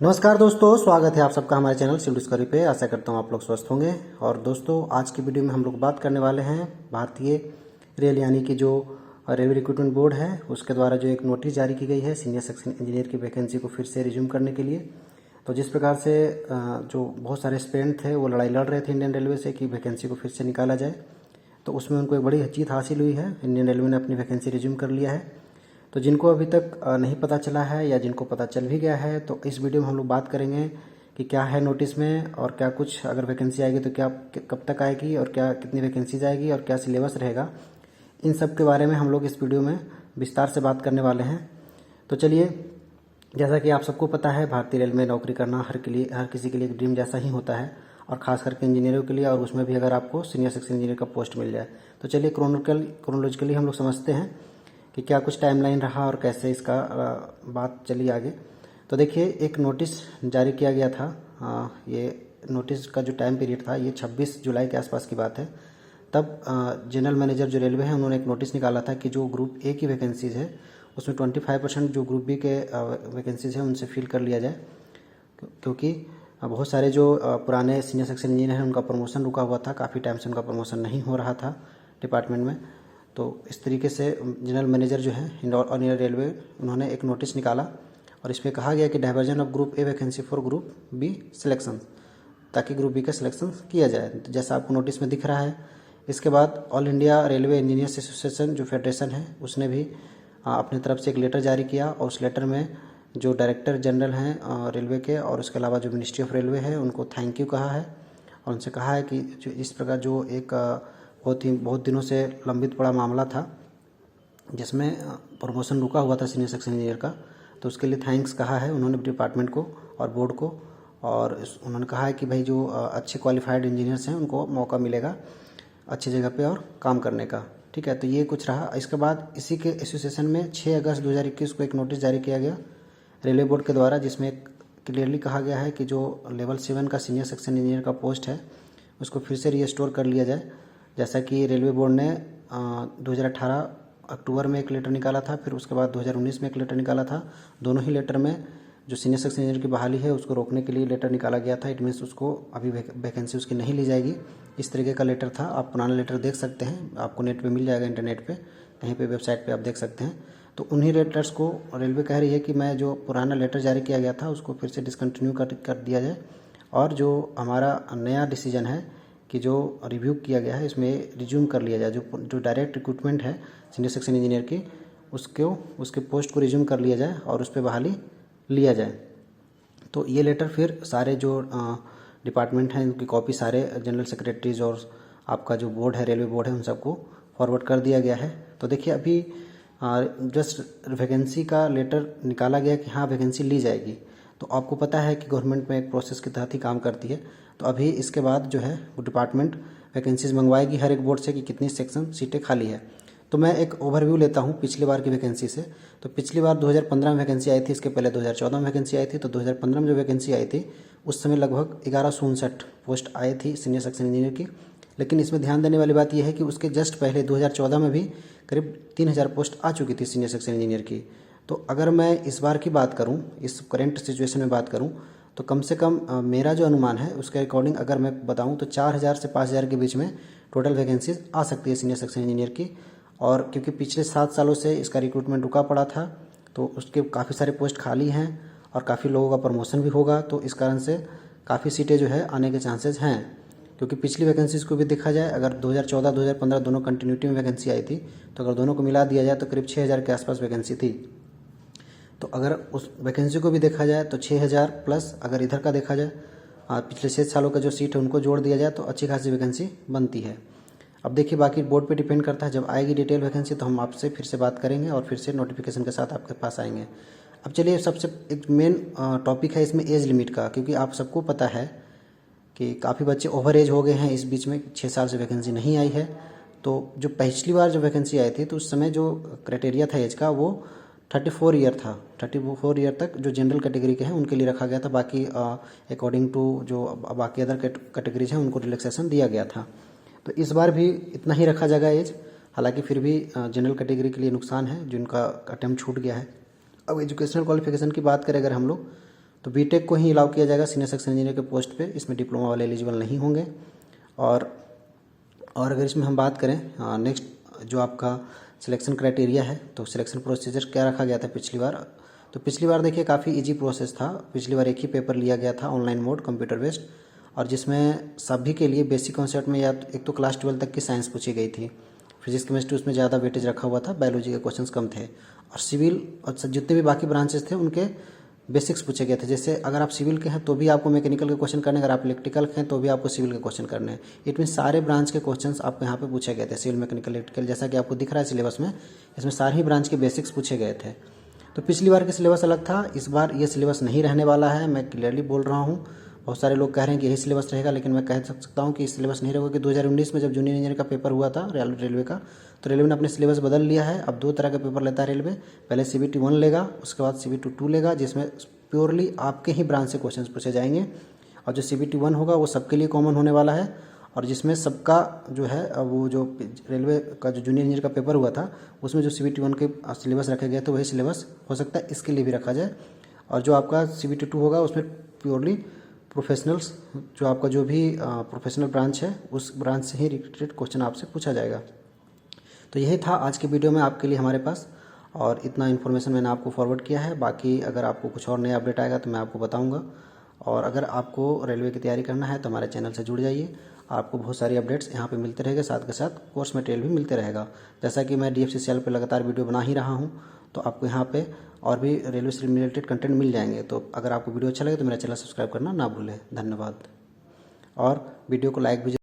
नमस्कार दोस्तों, स्वागत है आप सबका हमारे चैनल सिविल डिस्कवरी पे। आशा करता हूँ आप लोग स्वस्थ होंगे। और दोस्तों, आज की वीडियो में हम लोग बात करने वाले हैं भारतीय रेल यानी कि जो रेलवे रिक्रूटमेंट बोर्ड है उसके द्वारा जो एक नोटिस जारी की गई है सीनियर सेक्शन इंजीनियर की वैकेंसी को फिर से रिज्यूम करने के लिए। तो जिस प्रकार से जो बहुत सारे एस्पिरेंट थे वो लड़ाई लड़ रहे थे इंडियन रेलवे से कि वैकेंसी को फिर से निकाला जाए, तो उसमें उनको एक बड़ी जीत हासिल हुई है। इंडियन रेलवे ने अपनी वैकेंसी रिज्यूम कर लिया है। तो जिनको अभी तक नहीं पता चला है या जिनको पता चल भी गया है, तो इस वीडियो में हम लोग बात करेंगे कि क्या है नोटिस में और क्या कुछ अगर वैकेंसी आएगी तो क्या कब तक आएगी और क्या कितनी वैकेंसीज आएगी और क्या सिलेबस रहेगा। इन सब के बारे में हम लोग इस वीडियो में विस्तार से बात करने वाले हैं। तो चलिए, जैसा कि आप सबको पता है, भारतीय रेल में नौकरी करना हर किसी के लिए एक ड्रीम जैसा ही होता है, और ख़ास करके इंजीनियरों के लिए, और उसमें भी अगर आपको सीनियर सेक्शन इंजीनियर का पोस्ट मिल जाए। तो चलिए क्रोनोलॉजिकली हम लोग समझते हैं कि क्या कुछ टाइमलाइन रहा और कैसे इसका बात चली आगे। तो देखिए, एक नोटिस जारी किया गया था। ये नोटिस का जो टाइम पीरियड था ये 26 जुलाई के आसपास की बात है। तब जनरल मैनेजर जो रेलवे है उन्होंने एक नोटिस निकाला था कि जो ग्रुप ए की वैकेंसीज़ है उसमें 25% जो ग्रुप बी के वैकेंसीज़ हैं उनसे फिल कर लिया जाए, क्योंकि बहुत सारे जो पुराने सीनियर सेक्शन इंजीनियर हैं उनका प्रमोशन रुका हुआ था, काफ़ी टाइम से उनका प्रमोशन नहीं हो रहा था डिपार्टमेंट में। तो इस तरीके से जनरल मैनेजर जो है इंदौर और रेलवे, उन्होंने एक नोटिस निकाला और इसमें कहा गया कि diversion of group A vacancy for group B selection, ताकि ग्रुप बी का सिलेक्शन किया जाए, तो जैसा आपको नोटिस में दिख रहा है। इसके बाद all India railway engineers association जो फेडरेशन है उसने भी अपनी तरफ से एक लेटर जारी किया, और उस लेटर में जो डायरेक्टर जनरल हैं रेलवे के और उसके अलावा जो मिनिस्ट्री ऑफ रेलवे है उनको थैंक यू कहा है, और उनसे कहा है कि जो इस प्रकार जो एक बहुत दिनों से लंबित पड़ा मामला था जिसमें प्रमोशन रुका हुआ था सीनियर सेक्शन इंजीनियर का, तो उसके लिए थैंक्स कहा है उन्होंने डिपार्टमेंट को और बोर्ड को। और उन्होंने कहा है कि भाई जो अच्छे क्वालिफाइड इंजीनियर्स हैं उनको मौका मिलेगा अच्छी जगह पे और काम करने का। ठीक है, तो ये कुछ रहा। इसके बाद इसी के एसोसिएशन में 6 अगस्त 2021 को एक नोटिस जारी किया गया रेलवे बोर्ड के द्वारा, जिसमें क्लियरली कहा गया है कि जो लेवल 7 का सीनियर सेक्शन इंजीनियर का पोस्ट है उसको फिर से रीस्टोर कर लिया जाए। जैसा कि रेलवे बोर्ड ने 2018 अक्टूबर में एक लेटर निकाला था, फिर उसके बाद 2019 में एक लेटर निकाला था। दोनों ही लेटर में जो सीनियर सेक्शन इंजीनियर की बहाली है उसको रोकने के लिए लेटर निकाला गया था। इट मीन्स उसको अभी वैकेंसी उसकी नहीं ली जाएगी, इस तरीके का लेटर था। आप पुराना लेटर देख सकते हैं, आपको नेट पे मिल जाएगा, इंटरनेट पे कहीं पे वेबसाइट पे आप देख सकते हैं। तो उन्हीं लेटर्स को रेलवे कह रही है कि मैं जो पुराना लेटर जारी किया गया था उसको फिर से डिसकंटिन्यू कर दिया जाए, और जो हमारा नया डिसीजन है कि जो रिव्यू किया गया है इसमें रिज्यूम कर लिया जाए। जो डायरेक्ट रिक्रूटमेंट है सीनियर सेक्शन इंजीनियर की उसके पोस्ट को रिज्यूम कर लिया जाए और उस पर बहाली लिया जाए। तो ये लेटर फिर सारे जो डिपार्टमेंट हैं उनकी कॉपी सारे जनरल सेक्रेटरीज और आपका जो बोर्ड है रेलवे बोर्ड है उन सबको फॉरवर्ड कर दिया गया है। तो देखिए, अभी जस्ट वैकेंसी का लेटर निकाला गया कि हाँ वैकेंसी ली जाएगी। तो आपको पता है कि गवर्नमेंट में एक प्रोसेस के तहत ही काम करती है। तो अभी इसके बाद जो है वो डिपार्टमेंट वैकेंसीज मंगवाएगी हर एक बोर्ड से कि कितनी सेक्शन सीटें खाली है। तो मैं एक ओवरव्यू लेता हूँ पिछली बार की वैकेंसी से। तो पिछली बार 2015 में वैकेंसी आई थी, इसके पहले 2014 में वैकेंसी आई थी। तो 2015 में जो वैकेंसी आई थी उस समय लगभग 1159 पोस्ट आई थी सीनियर सेक्शन इंजीनियर की। लेकिन इसमें ध्यान देने वाली बात यह है कि उसके जस्ट पहले 2014 में भी करीब 3000 पोस्ट आ चुकी थी सीनियर सेक्शन इंजीनियर की। तो अगर मैं इस बार की बात करूं, इस करेंट सिचुएशन में बात करूं, तो कम से कम मेरा जो अनुमान है उसके अकॉर्डिंग अगर मैं बताऊं तो 4000 से 5000 के बीच में टोटल वैकेंसीज आ सकती है सीनियर सेक्शन इंजीनियर की। और क्योंकि पिछले 7 सालों से इसका रिक्रूटमेंट रुका पड़ा था तो उसके काफ़ी सारे पोस्ट खाली हैं और काफ़ी लोगों का प्रमोशन भी होगा, तो इस कारण से काफ़ी सीटें जो है आने के चांसेस हैं। क्योंकि पिछली वैकेंसीज को भी देखा जाए, अगर 2014-2015 दोनों कंटिन्यूटी में वैकेंसी आई थी, तो अगर दोनों को मिला दिया जाए तो करीब 6000 के आसपास वैकेंसी थी। तो अगर उस वैकेंसी को भी देखा जाए तो 6000 प्लस अगर इधर का देखा जाए पिछले 6 सालों का जो सीट है उनको जोड़ दिया जाए तो अच्छी खासी वैकेंसी बनती है। अब देखिए, बाकी बोर्ड पे डिपेंड करता है, जब आएगी डिटेल वैकेंसी तो हम आपसे फिर से बात करेंगे और फिर से नोटिफिकेशन के साथ आपके पास आएंगे। अब चलिए, सबसे एक मेन टॉपिक है इसमें एज लिमिट का, क्योंकि आप सबको पता है कि काफ़ी बच्चे ओवर एज हो गए हैं, इस बीच में 6 साल से वैकेंसी नहीं आई है। तो जो पिछली बार जो वैकेंसी आई थी तो उस समय जो क्राइटेरिया था एज का वो 34 ईयर था। 34 ईयर तक जो जनरल कैटेगरी के हैं उनके लिए रखा गया था, बाकी अकॉर्डिंग टू जो बाकी अदर कैटेगरीज हैं उनको रिलैक्सेशन दिया गया था। तो इस बार भी इतना ही रखा जाएगा एज, हालांकि फिर भी जनरल कैटेगरी के लिए नुकसान है जिनका अटेम्प्ट छूट गया है। अब एजुकेशनल क्वालिफिकेशन की बात करें अगर हम लोग, तो बीटेक को ही अलाउ किया जाएगा सीनियर सेक्शन इंजीनियर के पोस्ट पे, इसमें डिप्लोमा वाले एलिजिबल नहीं होंगे। और अगर इसमें हम बात करें नेक्स्ट जो आपका सिलेक्शन क्राइटेरिया है, तो सिलेक्शन प्रोसीजर क्या रखा गया था पिछली बार। तो पिछली बार देखिए काफ़ी इजी प्रोसेस था। पिछली बार एक ही पेपर लिया गया था ऑनलाइन मोड कंप्यूटर बेस्ड, और जिसमें सभी के लिए बेसिक कॉन्सेप्ट में या एक तो क्लास 12 तक की साइंस पूछी गई थी, फिजिक्स केमिस्ट्री उसमें ज़्यादा वेटेज रखा हुआ था, बायोलॉजी के क्वेश्चंस कम थे, और सिविल और जितने भी बाकी ब्रांचेस थे उनके बेसिक्स पूछे गए थे। जैसे अगर आप सिविल के हैं तो भी आपको मैकेनिकल के क्वेश्चन करने, अगर आप इलेक्ट्रिकल के हैं तो भी आपको सिविल के क्वेश्चन करने हैं। इट मीन सारे ब्रांच के क्वेश्चंस आपको यहाँ पे पूछे गए थे, सिविल, मैकेनिकल, इलेक्ट्रिकल, जैसा कि आपको दिख रहा है सिलेबस में, इसमें सारे ही ब्रांच के बेसिक्स पूछे गए थे। तो पिछली बार का सिलेबस अलग था, इस बार ये सिलेबस नहीं रहने वाला है, मैं क्लियरली बोल रहा हूँ। बहुत सारे लोग कह रहे हैं कि यही सिलेबस रहेगा, लेकिन मैं कह सकता हूँ कि इस सिलेबस नहीं रहेगा, कि 2019 में जब जूनियर इंजीनियर का पेपर हुआ था रेलवे का, तो रेलवे ने अपने सिलेबस बदल लिया है। अब 2 तरह का पेपर लेता है रेलवे, पहले CBT 1 लेगा, उसके बाद CBT 2 लेगा, जिसमें प्योरली आपके ही ब्रांच से क्वेश्चन पूछे जाएंगे। और जो CBT 1 होगा वो सबके लिए कॉमन होने वाला है, और जिसमें सबका जो है वो जो रेलवे का जो जूनियर इंजीनियर का पेपर हुआ था उसमें जो CBT 1 के सिलेबस रखे गए थे वही सिलेबस हो सकता है इसके लिए भी रखा जाए। और जो आपका CBT 2 होगा उसमें प्योरली प्रोफेशनल्स, जो आपका जो भी प्रोफेशनल ब्रांच है उस ब्रांच से ही रिलेटेड क्वेश्चन आपसे पूछा जाएगा। तो यही था आज के वीडियो में आपके लिए हमारे पास, और इतना इन्फॉर्मेशन मैंने आपको फॉरवर्ड किया है। बाकी अगर आपको कुछ और नया अपडेट आएगा तो मैं आपको बताऊंगा। और अगर आपको रेलवे की तैयारी करना है तो हमारे चैनल से जुड़ जाइए, आपको बहुत सारी अपडेट्स यहाँ पे मिलते रहेंगे, साथ के साथ कोर्स मटेरियल भी मिलते रहेगा। जैसा कि मैं DFCCL पे लगातार वीडियो बना ही रहा हूँ, तो आपको यहाँ पे और भी रेलवे से रिलेटेड कंटेंट मिल जाएंगे। तो अगर आपको वीडियो अच्छा लगे तो मेरा चैनल सब्सक्राइब करना ना भूलें। धन्यवाद, और वीडियो को लाइक भी